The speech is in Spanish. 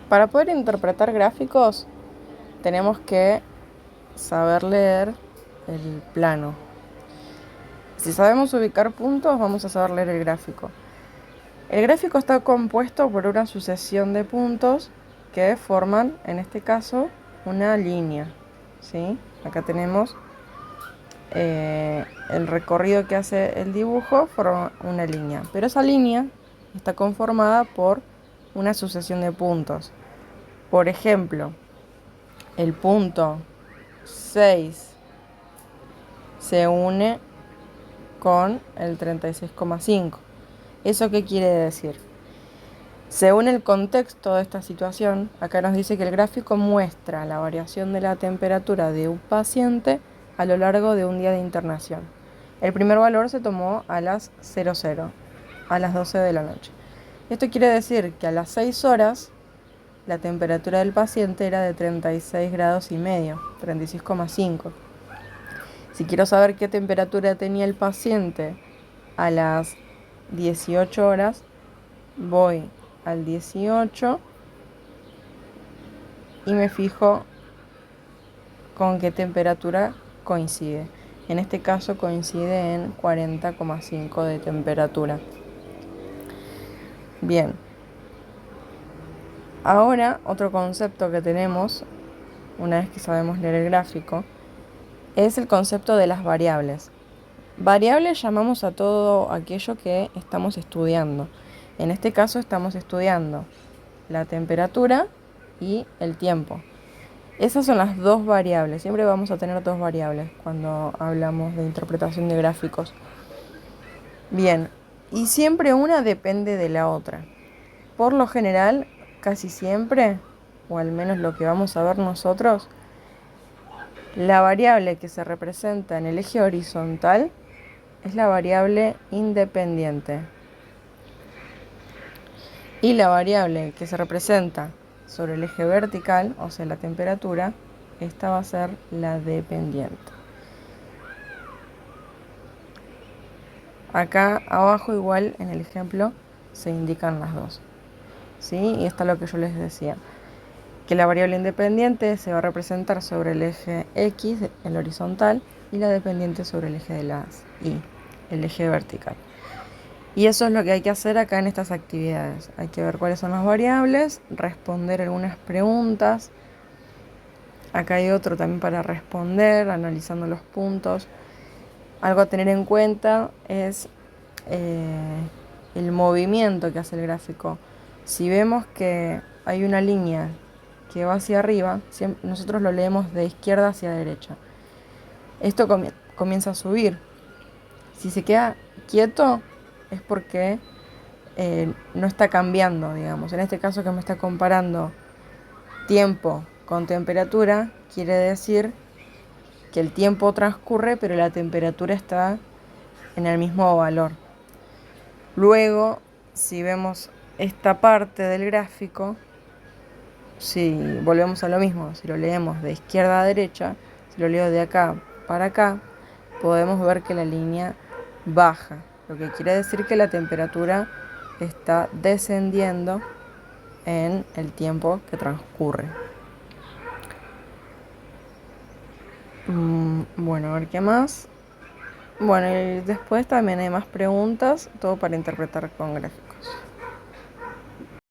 Para poder interpretar gráficos, tenemos que saber leer el plano. Si sabemos ubicar puntos, vamos a saber leer el gráfico. El gráfico está compuesto por una sucesión de puntos que forman, en este caso, una línea, ¿sí? Acá tenemos el recorrido que hace el dibujo, forma una línea. Pero esa línea está conformada por una sucesión de puntos. Por ejemplo, el punto 6 se une con el 36,5. ¿Eso qué quiere decir? Según el contexto de esta situación, acá nos dice que el gráfico muestra la variación de la temperatura de un paciente a lo largo de un día de internación. El primer valor se tomó a las 00, a las 12 de la noche. Esto quiere decir que a las 6 horas la temperatura del paciente era de 36 grados y medio, 36,5. Si quiero saber qué temperatura tenía el paciente a las 18 horas, voy al 18 y me fijo con qué temperatura coincide. En este caso coincide en 40,5 de temperatura. Bien. Ahora, otro concepto que tenemos, una vez que sabemos leer el gráfico, es el concepto de las variables. Variables llamamos a todo aquello que estamos estudiando. En este caso estamos estudiando la temperatura y el tiempo. Esas son las dos variables. Siempre vamos a tener dos variables cuando hablamos de interpretación de gráficos. Bien, y siempre una depende de la otra. Por lo general, casi siempre, o al menos lo que vamos a ver nosotros, la variable que se representa en el eje horizontal es la variable independiente. Y la variable que se representa sobre el eje vertical, o sea la temperatura, esta va a ser la dependiente. Acá abajo igual en el ejemplo se indican las dos, ¿sí? Y esto es lo que yo les decía, que la variable independiente se va a representar sobre el eje X, el horizontal, y la dependiente sobre el eje de las Y, el eje vertical. Y eso es lo que hay que hacer acá en estas actividades. Hay que ver cuáles son las variables, responder algunas preguntas. Acá hay otro también para responder, analizando los puntos. Algo a tener en cuenta es el movimiento que hace el gráfico. Si vemos que hay una línea que va hacia arriba, nosotros lo leemos de izquierda hacia derecha. Esto comienza a subir. Si se queda quieto es porque no está cambiando, digamos. En este caso que me está comparando tiempo con temperatura, quiere decir que el tiempo transcurre, pero la temperatura está en el mismo valor. Luego, si vemos esta parte del gráfico, si volvemos a lo mismo, si lo leemos de izquierda a derecha, si lo leo de acá para acá, podemos ver que la línea baja, lo que quiere decir que la temperatura está descendiendo en el tiempo que transcurre. Bueno, a ver qué más. Bueno, y después también hay más preguntas, todo para interpretar con gráficos.